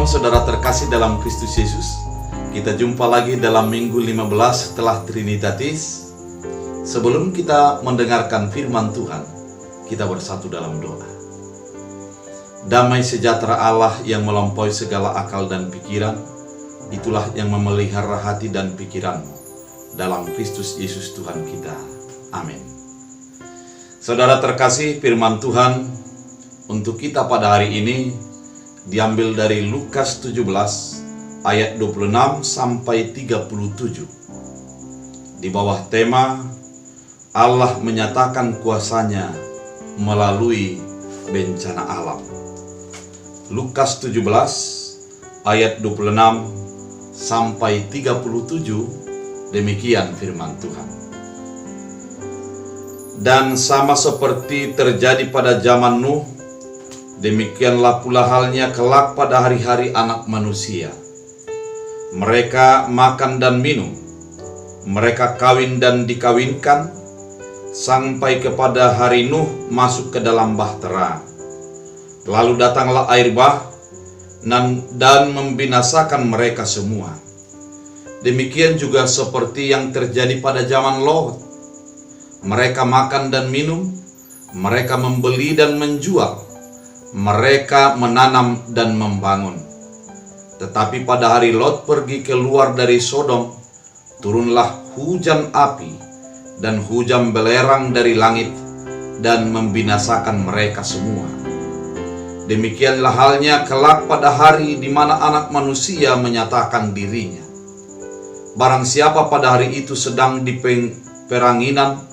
Shalom saudara terkasih dalam Kristus Yesus. Kita jumpa lagi dalam minggu 15 setelah Trinitatis. Sebelum kita mendengarkan firman Tuhan, kita bersatu dalam doa. Damai sejahtera Allah yang melampaui segala akal dan pikiran, itulah yang memelihara hati dan pikiranmu dalam Kristus Yesus Tuhan kita. Amin. Saudara terkasih, firman Tuhan untuk kita pada hari ini diambil dari Lukas 17 ayat 26 sampai 37. Di bawah tema Allah menyatakan kuasanya melalui bencana alam. Lukas 17 ayat 26 sampai 37, demikian firman Tuhan. Dan sama seperti terjadi pada zaman Nuh, demikianlah pula halnya kelak pada hari-hari Anak Manusia. Mereka makan dan minum, mereka kawin dan dikawinkan, sampai kepada hari Nuh masuk ke dalam bahtera. Lalu datanglah air bah dan membinasakan mereka semua. Demikian juga seperti yang terjadi pada zaman Lot. Mereka makan dan minum, mereka membeli dan menjual, mereka menanam dan membangun. Tetapi pada hari Lot pergi keluar dari Sodom, turunlah hujan api dan hujan belerang dari langit dan membinasakan mereka semua. Demikianlah halnya kelak pada hari di mana Anak Manusia menyatakan dirinya. Barang siapa pada hari itu sedang di peranginan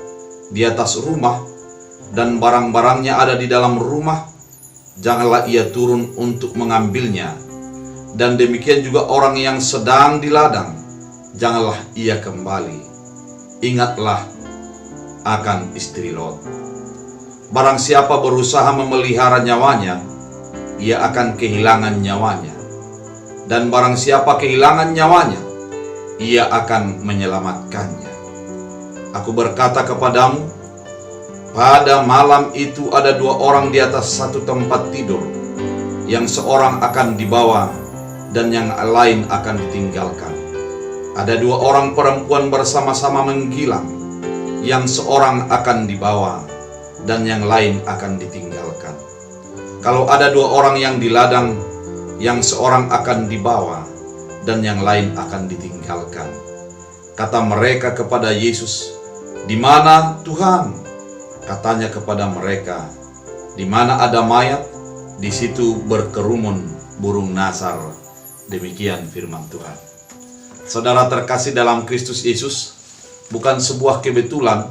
di atas rumah dan barang-barangnya ada di dalam rumah, janganlah ia turun untuk mengambilnya. Dan demikian juga orang yang sedang di ladang, janganlah ia kembali. Ingatlah akan istri Lot. Barang siapa berusaha memelihara nyawanya, ia akan kehilangan nyawanya. Dan barang siapa kehilangan nyawanya, ia akan menyelamatkannya. Aku berkata kepadamu, pada malam itu ada dua orang di atas satu tempat tidur, yang seorang akan dibawa dan yang lain akan ditinggalkan. Ada dua orang perempuan bersama-sama menggilang, yang seorang akan dibawa dan yang lain akan ditinggalkan. Kalau ada dua orang yang di ladang, yang seorang akan dibawa dan yang lain akan ditinggalkan. Kata mereka kepada Yesus, "Di mana Tuhan?" Katanya kepada mereka, "Di mana ada mayat, di situ berkerumun burung nasar." Demikian firman Tuhan. Saudara terkasih dalam Kristus Yesus, bukan sebuah kebetulan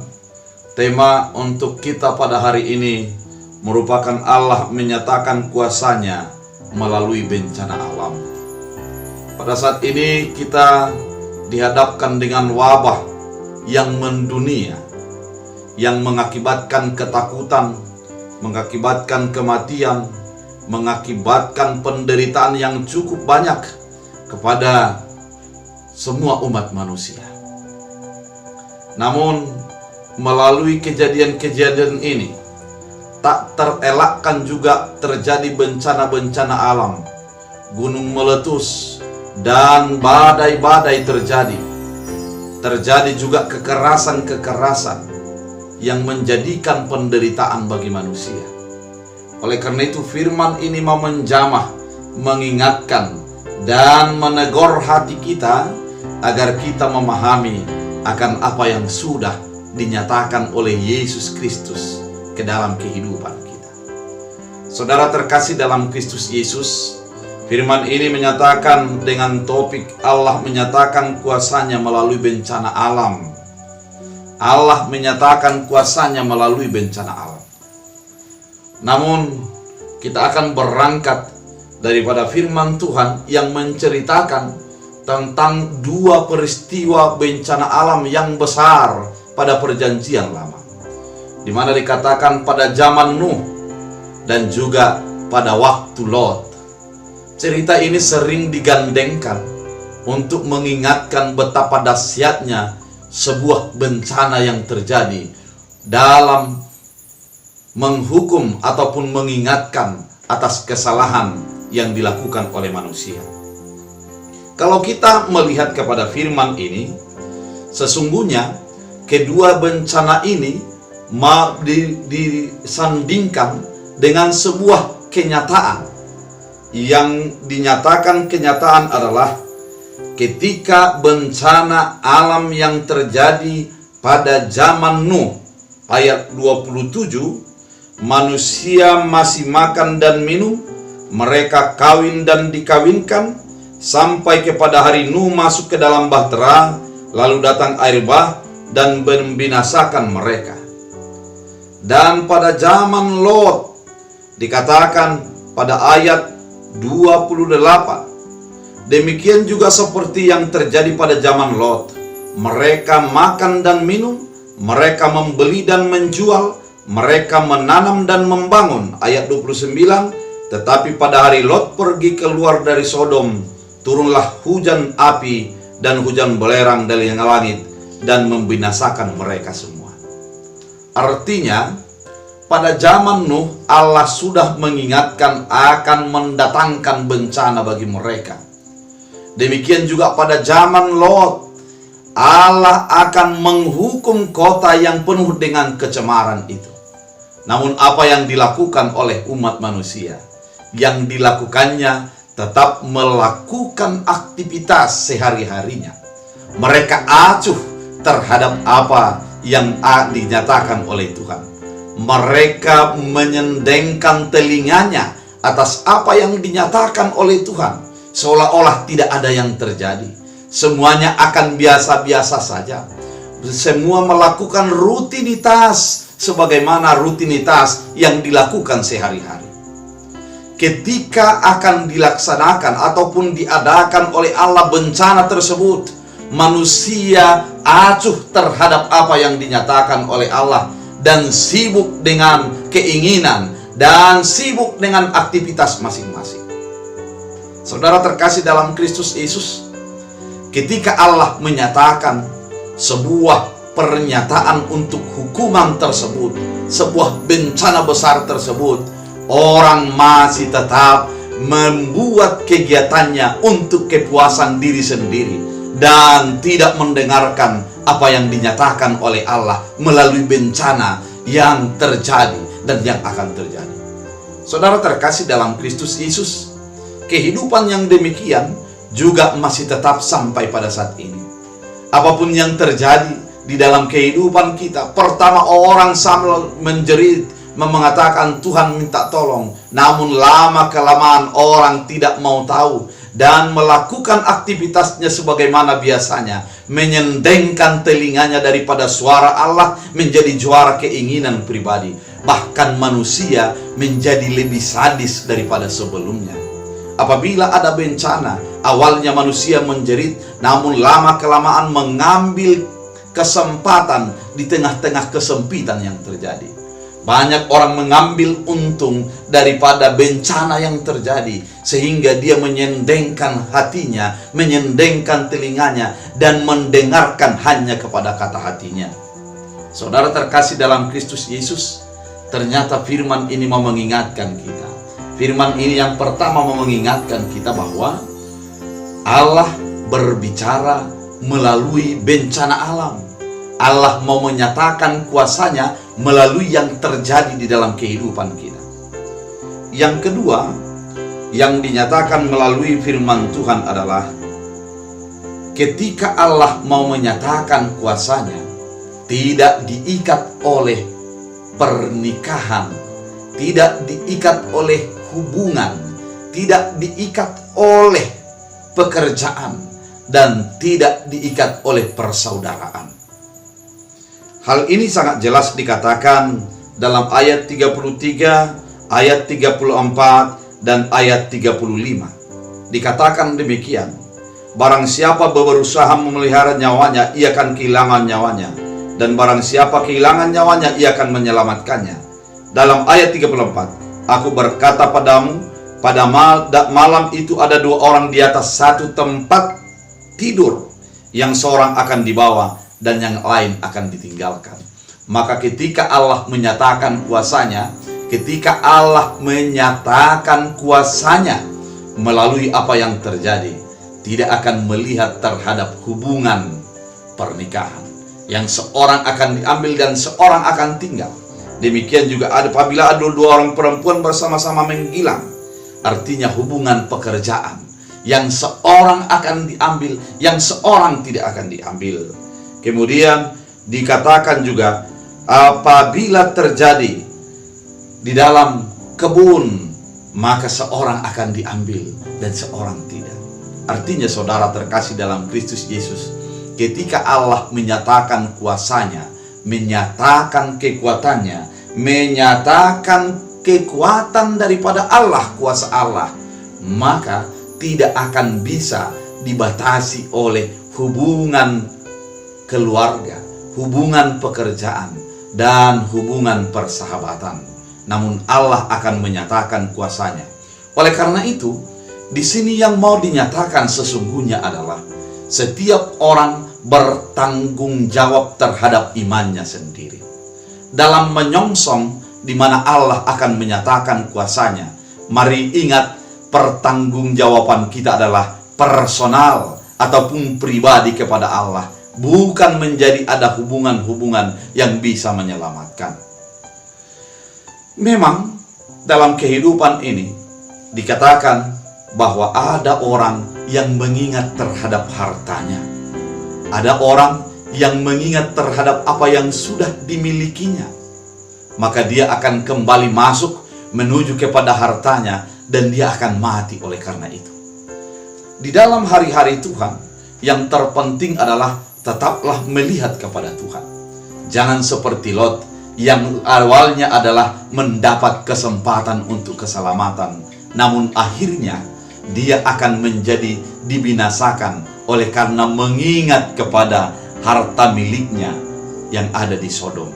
tema untuk kita pada hari ini merupakan Allah menyatakan kuasanya melalui bencana alam. Pada saat ini kita dihadapkan dengan wabah yang mendunia, yang mengakibatkan ketakutan, mengakibatkan kematian, mengakibatkan penderitaan yang cukup banyak kepada semua umat manusia. Namun melalui kejadian-kejadian ini, tak terelakkan juga terjadi bencana-bencana alam. Gunung meletus dan badai-badai terjadi. Terjadi juga kekerasan-kekerasan yang menjadikan penderitaan bagi manusia. Oleh karena itu firman ini mau menjamah, mengingatkan dan menegur hati kita agar kita memahami akan apa yang sudah dinyatakan oleh Yesus Kristus ke dalam kehidupan kita. Saudara terkasih dalam Kristus Yesus, firman ini menyatakan dengan topik Allah menyatakan kuasanya melalui bencana alam. Allah menyatakan kuasanya melalui bencana alam. Namun kita akan berangkat daripada firman Tuhan yang menceritakan tentang dua peristiwa bencana alam yang besar pada perjanjian lama, di mana dikatakan pada zaman Nuh dan juga pada waktu Lot. Cerita ini sering digandengkan untuk mengingatkan betapa dahsyatnya sebuah bencana yang terjadi dalam menghukum ataupun mengingatkan atas kesalahan yang dilakukan oleh manusia. Kalau kita melihat kepada firman ini, sesungguhnya kedua bencana ini disandingkan dengan sebuah kenyataan. Yang dinyatakan kenyataan adalah ketika bencana alam yang terjadi pada zaman Nuh, ayat 27, manusia masih makan dan minum, mereka kawin dan dikawinkan, sampai kepada hari Nuh masuk ke dalam bahtera, lalu datang air bah dan membinasakan mereka. Dan pada zaman Lot, dikatakan pada ayat 28, demikian juga seperti yang terjadi pada zaman Lot. Mereka makan dan minum, mereka membeli dan menjual, mereka menanam dan membangun. Ayat 29, tetapi pada hari Lot pergi keluar dari Sodom, turunlah hujan api dan hujan belerang dari langit dan membinasakan mereka semua. Artinya, pada zaman Nuh, Allah sudah mengingatkan akan mendatangkan bencana bagi mereka. Demikian juga pada zaman Lot, Allah akan menghukum kota yang penuh dengan kecemaran itu. Namun apa yang dilakukan oleh umat manusia? Yang dilakukannya tetap melakukan aktivitas sehari-harinya. Mereka acuh terhadap apa yang dinyatakan oleh Tuhan. Mereka menyendengkan telinganya atas apa yang dinyatakan oleh Tuhan, seolah-olah tidak ada yang terjadi. Semuanya akan biasa-biasa saja. Semua melakukan rutinitas sebagaimana rutinitas yang dilakukan sehari-hari. Ketika akan dilaksanakan ataupun diadakan oleh Allah bencana tersebut, manusia acuh terhadap apa yang dinyatakan oleh Allah dan sibuk dengan keinginan dan sibuk dengan aktivitas masing-masing. Saudara terkasih dalam Kristus Yesus, ketika Allah menyatakan sebuah pernyataan untuk hukuman tersebut, sebuah bencana besar tersebut, orang masih tetap membuat kegiatannya untuk kepuasan diri sendiri dan tidak mendengarkan apa yang dinyatakan oleh Allah melalui bencana yang terjadi dan yang akan terjadi. Saudara terkasih dalam Kristus Yesus, kehidupan yang demikian juga masih tetap sampai pada saat ini. Apapun yang terjadi di dalam kehidupan kita, pertama orang sambil menjerit, mengatakan Tuhan minta tolong. Namun lama-kelamaan orang tidak mau tahu dan melakukan aktivitasnya sebagaimana biasanya, menyendengkan telinganya daripada suara Allah, menjadi juara keinginan pribadi. Bahkan manusia menjadi lebih sadis daripada sebelumnya. Apabila ada bencana, awalnya manusia menjerit, namun lama-kelamaan mengambil kesempatan di tengah-tengah kesempitan yang terjadi. Banyak orang mengambil untung daripada bencana yang terjadi, sehingga dia menyendengkan hatinya, menyendengkan telinganya, dan mendengarkan hanya kepada kata hatinya. Saudara terkasih dalam Kristus Yesus, ternyata firman ini mau mengingatkan kita. Firman ini yang pertama mau mengingatkan kita bahwa Allah berbicara melalui bencana alam. Allah mau menyatakan kuasanya melalui yang terjadi di dalam kehidupan kita. Yang kedua, yang dinyatakan melalui firman Tuhan adalah ketika Allah mau menyatakan kuasanya, tidak diikat oleh pernikahan, tidak diikat oleh hubungan, tidak diikat oleh pekerjaan, dan tidak diikat oleh persaudaraan. Hal ini sangat jelas dikatakan dalam ayat 33, ayat 34, dan ayat 35. Dikatakan demikian, barang siapa berusaha memelihara nyawanya, ia akan kehilangan nyawanya, dan barang siapa kehilangan nyawanya, ia akan menyelamatkannya. Dalam ayat 34, aku berkata padamu, pada malam itu ada dua orang di atas satu tempat tidur, yang seorang akan dibawa dan yang lain akan ditinggalkan. Maka ketika Allah menyatakan kuasanya, ketika Allah menyatakan kuasanya, melalui apa yang terjadi, tidak akan melihat terhadap hubungan pernikahan yang seorang akan diambil dan seorang akan tinggal. Demikian juga apabila ada dua orang perempuan bersama-sama menghilang, artinya hubungan pekerjaan yang seorang akan diambil, yang seorang tidak akan diambil. Kemudian dikatakan juga apabila terjadi di dalam kebun, maka seorang akan diambil dan seorang tidak. Artinya saudara terkasih dalam Kristus Yesus, ketika Allah menyatakan kuasanya, menyatakan kekuatannya, menyatakan kekuatan daripada Allah, kuasa Allah, maka tidak akan bisa dibatasi oleh hubungan keluarga, hubungan pekerjaan, dan hubungan persahabatan. Namun Allah akan menyatakan kuasanya. Oleh karena itu, di sini yang mau dinyatakan sesungguhnya adalah setiap orang bertanggung jawab terhadap imannya sendiri. Dalam menyongsong di mana Allah akan menyatakan kuasanya, mari ingat pertanggungjawaban kita adalah personal ataupun pribadi kepada Allah, bukan menjadi ada hubungan-hubungan yang bisa menyelamatkan. Memang dalam kehidupan ini dikatakan bahwa ada orang yang mengingat terhadap hartanya. Ada orang yang mengingat terhadap apa yang sudah dimilikinya. Maka dia akan kembali masuk menuju kepada hartanya dan dia akan mati oleh karena itu. Di dalam hari-hari Tuhan, yang terpenting adalah tetaplah melihat kepada Tuhan. Jangan seperti Lot yang awalnya adalah mendapat kesempatan untuk keselamatan, namun akhirnya dia akan menjadi dibinasakan oleh karena mengingat kepada harta miliknya yang ada di Sodom.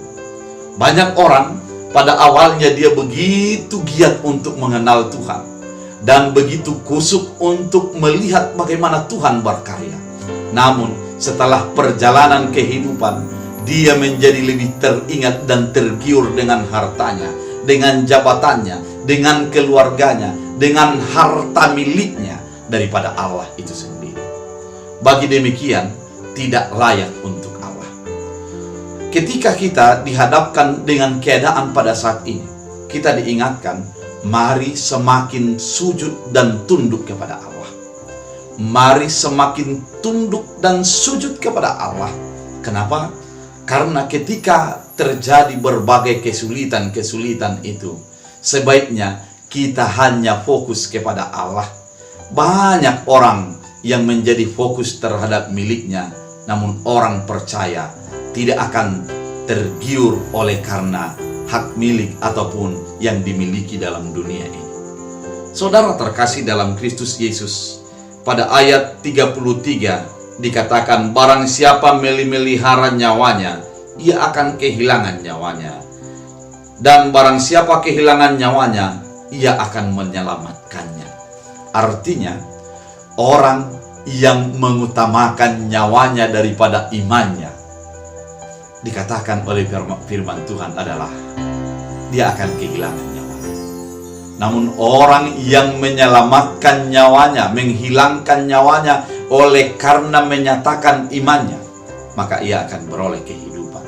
Banyak orang pada awalnya dia begitu giat untuk mengenal Tuhan dan begitu kusuk untuk melihat bagaimana Tuhan berkarya. Namun setelah perjalanan kehidupan, dia menjadi lebih teringat dan tergiur dengan hartanya, dengan jabatannya, dengan keluarganya, dengan harta miliknya daripada Allah itu sendiri. Bagi demikian, tidak layak untuk Allah. Ketika kita dihadapkan dengan keadaan pada saat ini, kita diingatkan, mari semakin sujud dan tunduk kepada Allah. Mari semakin tunduk dan sujud kepada Allah. Kenapa? Karena ketika terjadi berbagai kesulitan-kesulitan itu, sebaiknya kita hanya fokus kepada Allah. Banyak orang yang menjadi fokus terhadap miliknya, namun orang percaya tidak akan tergiur oleh karena hak milik ataupun yang dimiliki dalam dunia ini. Saudara terkasih dalam Kristus Yesus, pada ayat 33 dikatakan, barang siapa memelihara nyawanya, ia akan kehilangan nyawanya. Dan barang siapa kehilangan nyawanya, ia akan menyelamatkannya. Artinya, orang yang mengutamakan nyawanya daripada imannya, dikatakan oleh firman Tuhan adalah dia akan kehilangan nyawanya. Namun orang yang menyelamatkan nyawanya, menghilangkan nyawanya oleh karena menyatakan imannya, maka ia akan beroleh kehidupan.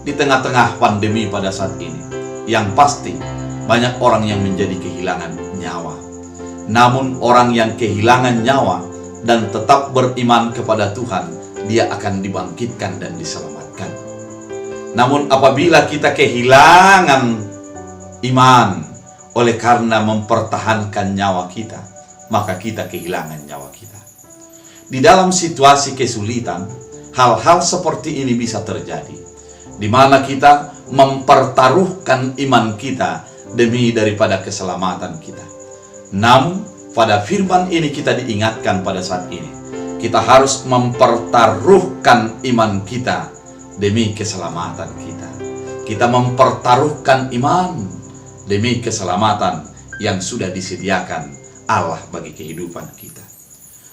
Di tengah-tengah pandemi pada saat ini, yang pasti banyak orang yang menjadi kehilangan nyawa. Namun orang yang kehilangan nyawa dan tetap beriman kepada Tuhan, dia akan dibangkitkan dan diselamatkan. Namun apabila kita kehilangan iman oleh karena mempertahankan nyawa kita, maka kita kehilangan nyawa kita. Di dalam situasi kesulitan, hal-hal seperti ini bisa terjadi, di mana kita mempertaruhkan iman kita demi daripada keselamatan kita. Namun pada firman ini kita diingatkan pada saat ini, kita harus mempertaruhkan iman kita demi keselamatan kita. Kita mempertaruhkan iman demi keselamatan yang sudah disediakan Allah bagi kehidupan kita.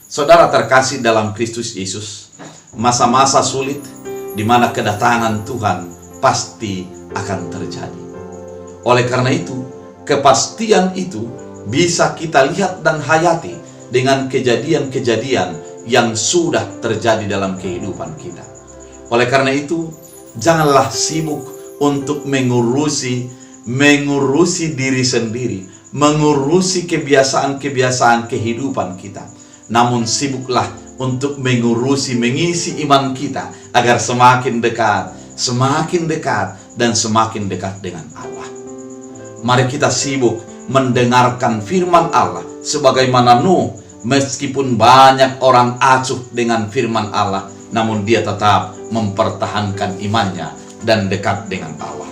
Saudara terkasih dalam Kristus Yesus, masa-masa sulit di mana kedatangan Tuhan pasti akan terjadi. Oleh karena itu, kepastian itu bisa kita lihat dan hayati dengan kejadian-kejadian yang sudah terjadi dalam kehidupan kita. Oleh karena itu, janganlah sibuk untuk mengurusi diri sendiri, mengurusi kebiasaan-kebiasaan kehidupan kita. Namun sibuklah untuk mengisi iman kita agar semakin dekat, dan semakin dekat dengan Allah. Mari kita sibuk mendengarkan firman Allah sebagaimana Nuh, meskipun banyak orang acuh dengan firman Allah, namun dia tetap mempertahankan imannya dan dekat dengan Allah.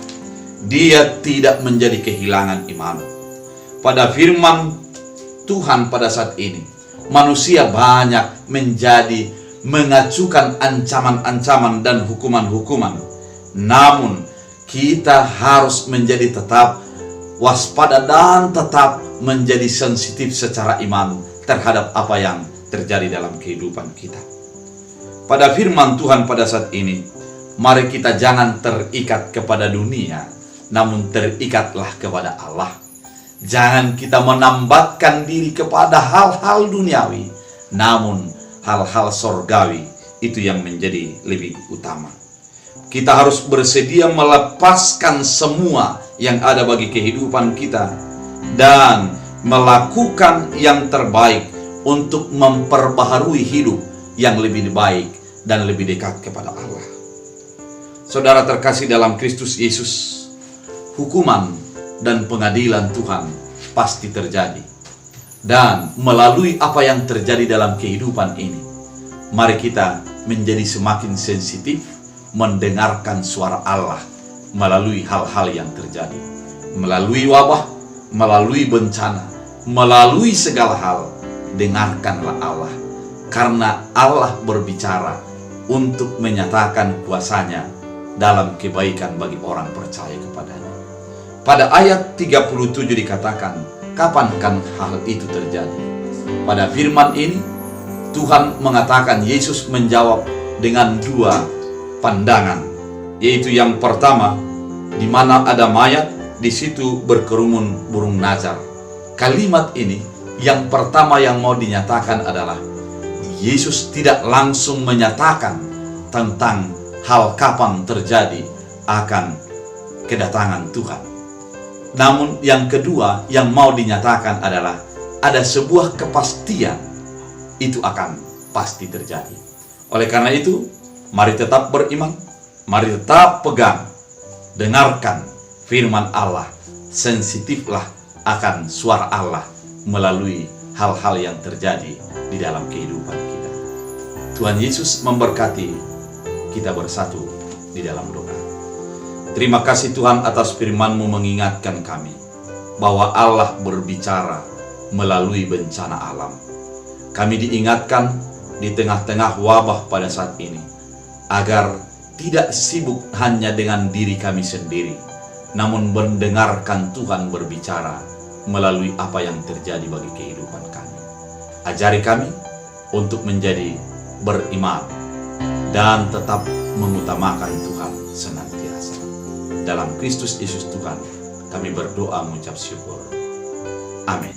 Dia tidak menjadi kehilangan iman. Pada firman Tuhan pada saat ini, manusia banyak mengacukan ancaman-ancaman dan hukuman-hukuman. Namun kita harus menjadi tetap waspada dan tetap menjadi sensitif secara iman terhadap apa yang terjadi dalam kehidupan kita. Pada firman Tuhan pada saat ini, mari kita jangan terikat kepada dunia, namun terikatlah kepada Allah. Jangan kita menambatkan diri kepada hal-hal duniawi, namun hal-hal sorgawi itu yang menjadi lebih utama. Kita harus bersedia melepaskan semua yang ada bagi kehidupan kita dan melakukan yang terbaik untuk memperbaharui hidup yang lebih baik dan lebih dekat kepada Allah. Saudara terkasih dalam Kristus Yesus, hukuman dan pengadilan Tuhan pasti terjadi. Dan melalui apa yang terjadi dalam kehidupan ini, mari kita menjadi semakin sensitif mendengarkan suara Allah melalui hal-hal yang terjadi, melalui wabah, melalui bencana, melalui segala hal. Dengarkanlah Allah, karena Allah berbicara untuk menyatakan kuasanya dalam kebaikan bagi orang percaya kepadanya. Pada ayat 37 dikatakan, kapankah hal itu terjadi? Pada firman ini, Tuhan mengatakan, Yesus menjawab dengan dua pandangan, yaitu yang pertama, di mana ada mayat, di situ berkerumun burung nazar. Kalimat ini yang pertama yang mau dinyatakan adalah Yesus tidak langsung menyatakan tentang hal kapan terjadi akan kedatangan Tuhan. Namun yang kedua yang mau dinyatakan adalah ada sebuah kepastian itu akan pasti terjadi. Oleh karena itu, mari tetap beriman, mari tetap pegang, dengarkan firman Allah, sensitiflah akan suara Allah melalui hal-hal yang terjadi di dalam kehidupan kita. Tuhan Yesus memberkati kita bersatu di dalam doa. Terima kasih Tuhan atas firman-Mu mengingatkan kami bahwa Allah berbicara melalui bencana alam. Kami diingatkan di tengah-tengah wabah pada saat ini, agar tidak sibuk hanya dengan diri kami sendiri, namun mendengarkan Tuhan berbicara melalui apa yang terjadi bagi kehidupan kami. Ajari kami untuk menjadi beriman dan tetap mengutamakan Tuhan senantiasa. Dalam Kristus Yesus Tuhan, kami berdoa mengucap syukur. Amin.